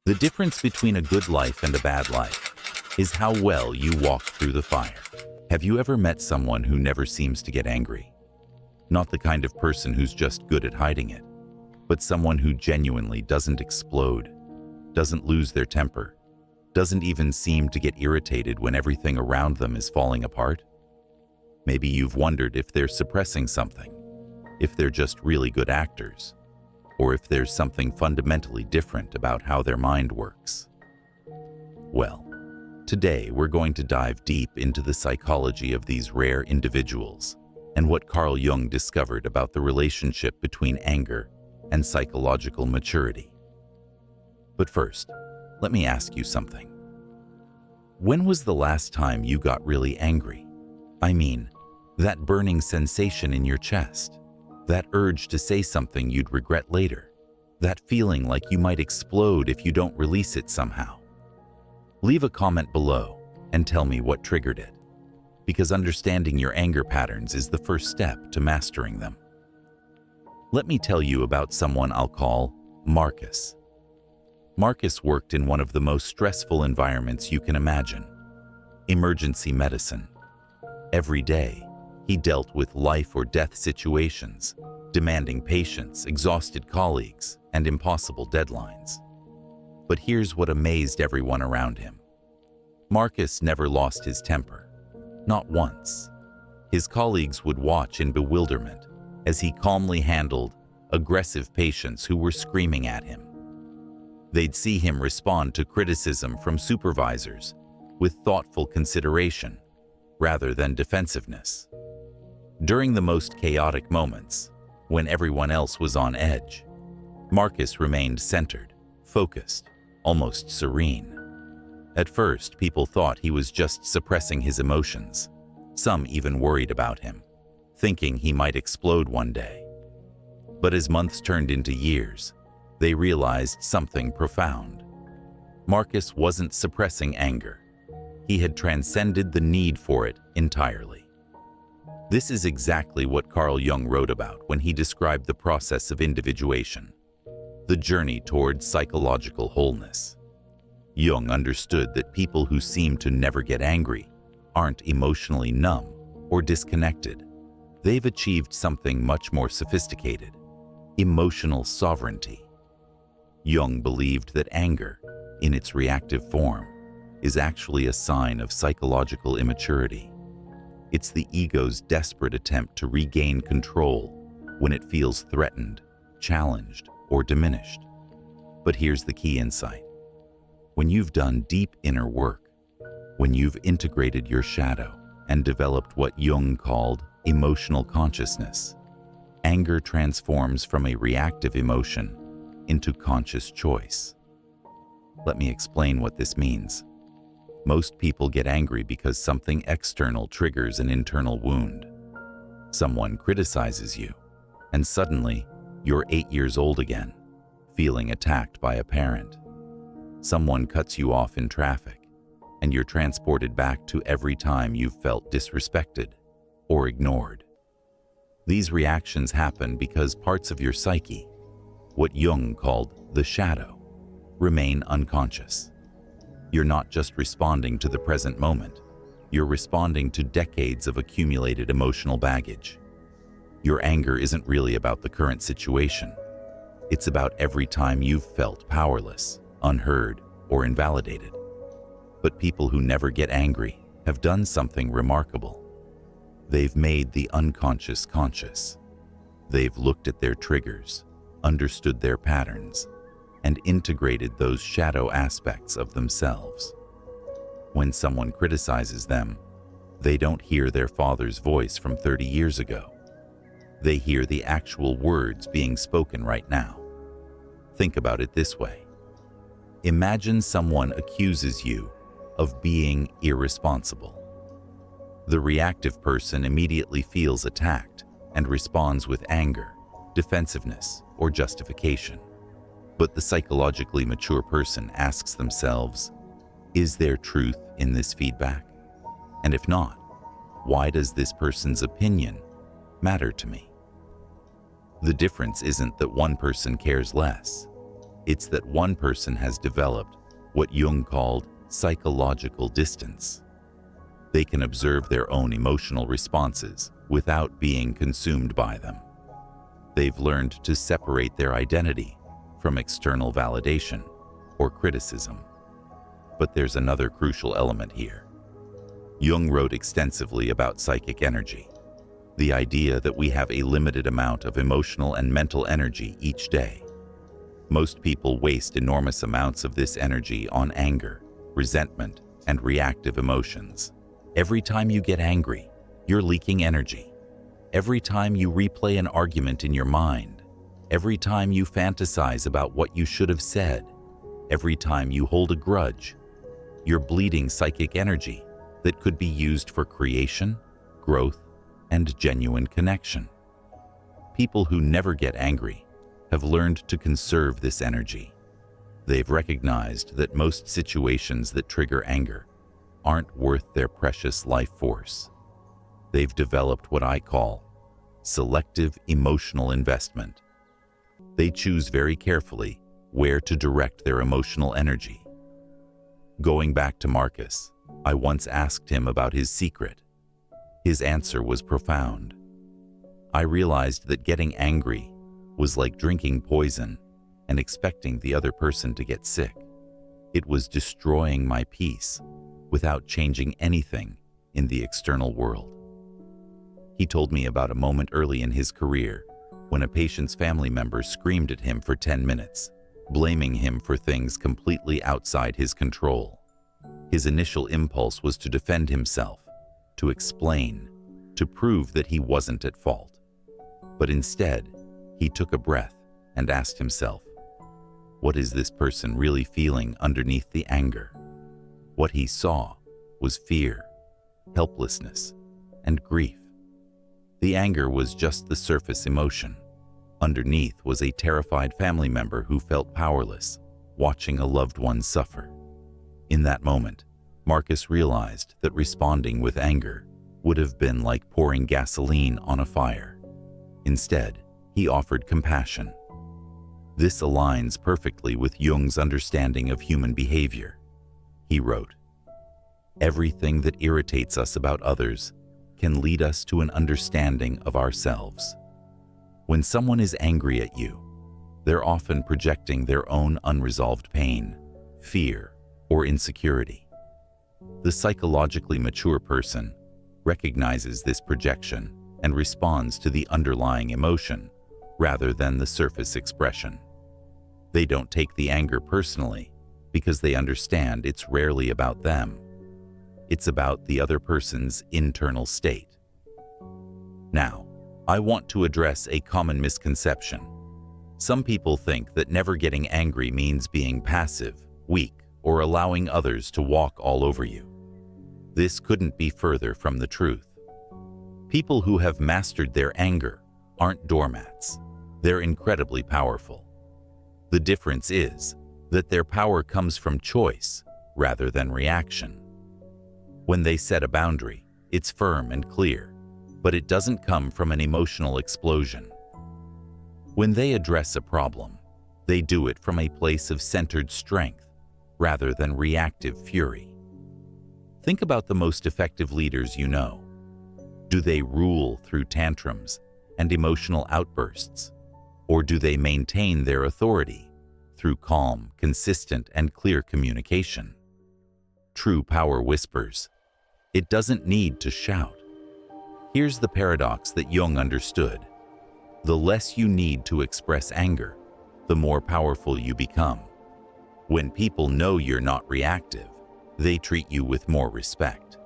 The difference between a good life and a bad life is how well you walk through the fire. Have you ever met someone who never seems to get angry? Not the kind of person who's just good at hiding it, but someone who genuinely doesn't explode, doesn't lose their temper, doesn't even seem to get irritated when everything around them is falling apart? Maybe you've wondered if they're suppressing something, if they're just really good actors, or if there's something fundamentally different about how their mind works. Well, today we're going to dive deep into the psychology of these rare individuals and what Carl Jung discovered about the relationship between anger and psychological maturity. But first, let me ask you something. When was the last time you got really angry? I mean, that burning sensation in your chest, that urge to say something you'd regret later, that feeling like you might explode if you don't release it somehow. Leave a comment below and tell me what triggered it, because understanding your anger patterns is the first step to mastering them. Let me tell you about someone I'll call Marcus. Marcus worked in one of the most stressful environments you can imagine, emergency medicine. Every day, he dealt with life or death situations, demanding patience, exhausted colleagues, and impossible deadlines. But here's what amazed everyone around him. Marcus never lost his temper, not once. His colleagues would watch in bewilderment as he calmly handled aggressive patients who were screaming at him. They'd see him respond to criticism from supervisors with thoughtful consideration rather than defensiveness. During the most chaotic moments, when everyone else was on edge, Marcus remained centered, focused, almost serene. At first, people thought he was just suppressing his emotions. Some even worried about him, thinking he might explode one day. But as months turned into years, they realized something profound. Marcus wasn't suppressing anger. He had transcended the need for it entirely. This is exactly what Carl Jung wrote about when he described the process of individuation, the journey towards psychological wholeness. Jung understood that people who seem to never get angry aren't emotionally numb or disconnected. They've achieved something much more sophisticated: emotional sovereignty. Jung believed that anger, in its reactive form, is actually a sign of psychological immaturity. It's the ego's desperate attempt to regain control when it feels threatened, challenged, or diminished. But here's the key insight. When you've done deep inner work, when you've integrated your shadow and developed what Jung called emotional consciousness, anger transforms from a reactive emotion into conscious choice. Let me explain what this means. Most people get angry because something external triggers an internal wound. Someone criticizes you, and suddenly you're 8 years old again, feeling attacked by a parent. Someone cuts you off in traffic, and you're transported back to every time you've felt disrespected or ignored. These reactions happen because parts of your psyche, what Jung called the shadow, remain unconscious. You're not just responding to the present moment, you're responding to decades of accumulated emotional baggage. Your anger isn't really about the current situation. It's about every time you've felt powerless, unheard, or invalidated. But people who never get angry have done something remarkable. They've made the unconscious conscious. They've looked at their triggers, understood their patterns, and integrated those shadow aspects of themselves. When someone criticizes them, they don't hear their father's voice from 30 years ago. They hear the actual words being spoken right now. Think about it this way. Imagine someone accuses you of being irresponsible. The reactive person immediately feels attacked and responds with anger, defensiveness, or justification. But the psychologically mature person asks themselves, is there truth in this feedback? And if not, why does this person's opinion matter to me? The difference isn't that one person cares less. It's that one person has developed what Jung called psychological distance. They can observe their own emotional responses without being consumed by them. They've learned to separate their identity from external validation or criticism. But there's another crucial element here. Jung wrote extensively about psychic energy, the idea that we have a limited amount of emotional and mental energy each day. Most people waste enormous amounts of this energy on anger, resentment, and reactive emotions. Every time you get angry, you're leaking energy. Every time you replay an argument in your mind, every time you fantasize about what you should have said, every time you hold a grudge, you're bleeding psychic energy that could be used for creation, growth, and genuine connection. People who never get angry have learned to conserve this energy. They've recognized that most situations that trigger anger aren't worth their precious life force. They've developed what I call selective emotional investment. They choose very carefully where to direct their emotional energy. Going back to Marcus, I once asked him about his secret. His answer was profound. I realized that getting angry was like drinking poison and expecting the other person to get sick. It was destroying my peace without changing anything in the external world. He told me about a moment early in his career when a patient's family member screamed at him for 10 minutes, blaming him for things completely outside his control. His initial impulse was to defend himself, to explain, to prove that he wasn't at fault. But instead, he took a breath and asked himself, what is this person really feeling underneath the anger? What he saw was fear, helplessness, and grief. The anger was just the surface emotion. Underneath was a terrified family member who felt powerless, watching a loved one suffer. In that moment, Marcus realized that responding with anger would have been like pouring gasoline on a fire. Instead, he offered compassion. This aligns perfectly with Jung's understanding of human behavior. He wrote, "Everything that irritates us about others can lead us to an understanding of ourselves. When someone is angry at you, they're often projecting their own unresolved pain, fear, or insecurity. The psychologically mature person recognizes this projection and responds to the underlying emotion rather than the surface expression. They don't take the anger personally because they understand it's rarely about them. It's about the other person's internal state." Now, I want to address a common misconception. Some people think that never getting angry means being passive, weak, or allowing others to walk all over you. This couldn't be further from the truth. People who have mastered their anger aren't doormats. They're incredibly powerful. The difference is that their power comes from choice rather than reaction. When they set a boundary, it's firm and clear, but it doesn't come from an emotional explosion. When they address a problem, they do it from a place of centered strength rather than reactive fury. Think about the most effective leaders you know. Do they rule through tantrums and emotional outbursts, or do they maintain their authority through calm, consistent, and clear communication? True power whispers. It doesn't need to shout. Here's the paradox that Jung understood. The less you need to express anger, the more powerful you become. When people know you're not reactive, they treat you with more respect.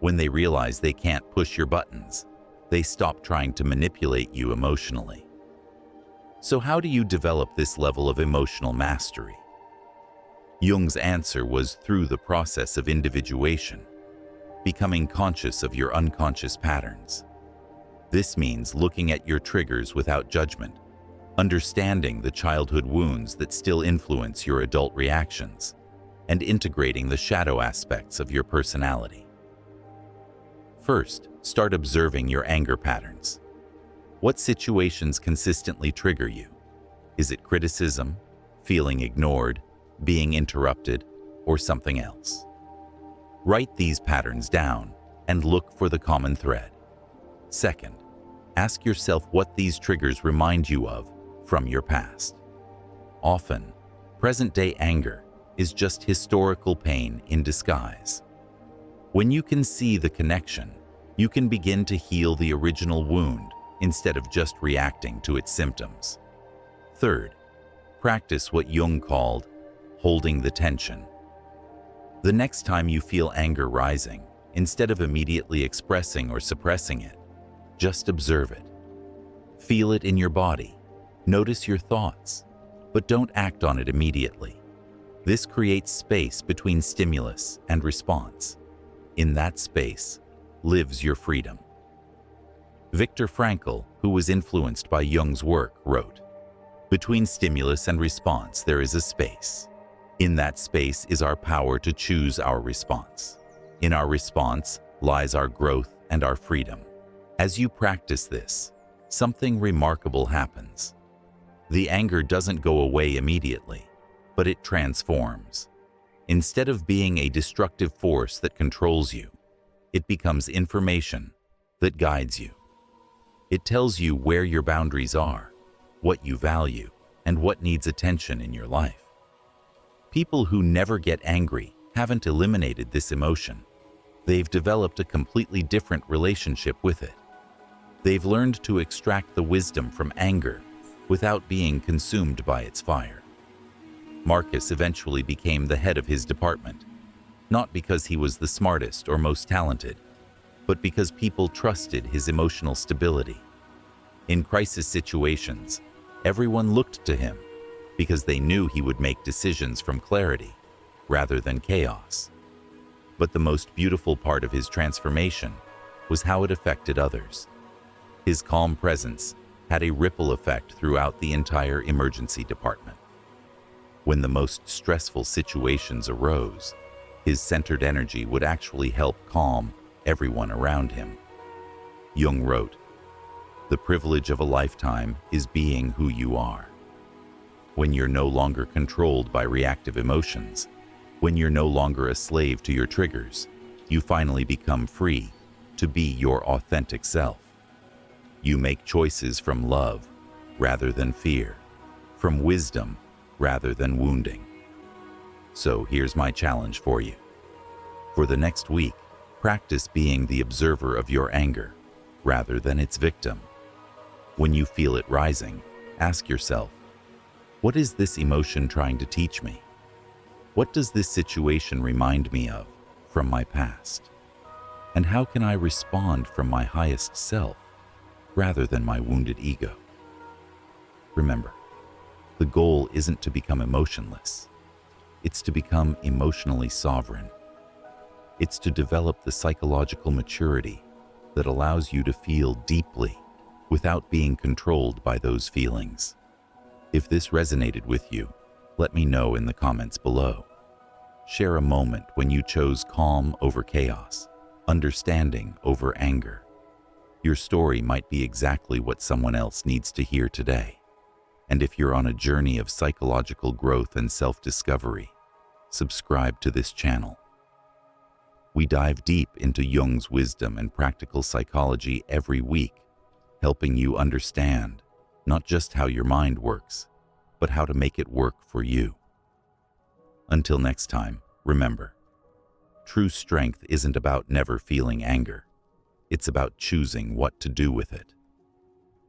When they realize they can't push your buttons, they stop trying to manipulate you emotionally. So how do you develop this level of emotional mastery? Jung's answer was through the process of individuation, becoming conscious of your unconscious patterns. This means looking at your triggers without judgment, understanding the childhood wounds that still influence your adult reactions, and integrating the shadow aspects of your personality. First, start observing your anger patterns. What situations consistently trigger you? Is it criticism, feeling ignored, being interrupted, or something else. Write these patterns down and look for the common thread. Second, ask yourself what these triggers remind you of from your past. Often, present-day anger is just historical pain in disguise. When you can see the connection, you can begin to heal the original wound instead of just reacting to its symptoms. Third, practice what Jung called holding the tension. The next time you feel anger rising, instead of immediately expressing or suppressing it, just observe it. Feel it in your body. Notice your thoughts, but don't act on it immediately. This creates space between stimulus and response. In that space lives your freedom. Viktor Frankl, who was influenced by Jung's work, wrote, "Between stimulus and response there is a space. In that space is our power to choose our response. In our response lies our growth and our freedom." As you practice this, something remarkable happens. The anger doesn't go away immediately, but it transforms. Instead of being a destructive force that controls you, it becomes information that guides you. It tells you where your boundaries are, what you value, and what needs attention in your life. People who never get angry haven't eliminated this emotion. They've developed a completely different relationship with it. They've learned to extract the wisdom from anger without being consumed by its fire. Marcus eventually became the head of his department, not because he was the smartest or most talented, but because people trusted his emotional stability. In crisis situations, everyone looked to him because they knew he would make decisions from clarity rather than chaos. But the most beautiful part of his transformation was how it affected others. His calm presence had a ripple effect throughout the entire emergency department. When the most stressful situations arose, his centered energy would actually help calm everyone around him. Jung wrote, "The privilege of a lifetime is being who you are." When you're no longer controlled by reactive emotions, when you're no longer a slave to your triggers, you finally become free to be your authentic self. You make choices from love rather than fear, from wisdom rather than wounding. So here's my challenge for you. For the next week, practice being the observer of your anger rather than its victim. When you feel it rising, ask yourself, what is this emotion trying to teach me? What does this situation remind me of from my past? And how can I respond from my highest self rather than my wounded ego? Remember, the goal isn't to become emotionless. It's to become emotionally sovereign. It's to develop the psychological maturity that allows you to feel deeply without being controlled by those feelings. If this resonated with you, let me know in the comments below. Share a moment when you chose calm over chaos, understanding over anger. Your story might be exactly what someone else needs to hear today. And if you're on a journey of psychological growth and self-discovery, subscribe to this channel. We dive deep into Jung's wisdom and practical psychology every week, helping you understand not just how your mind works, but how to make it work for you. Until next time, remember, true strength isn't about never feeling anger. It's about choosing what to do with it.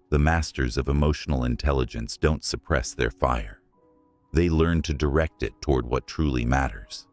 The masters of emotional intelligence don't suppress their fire. They learn to direct it toward what truly matters.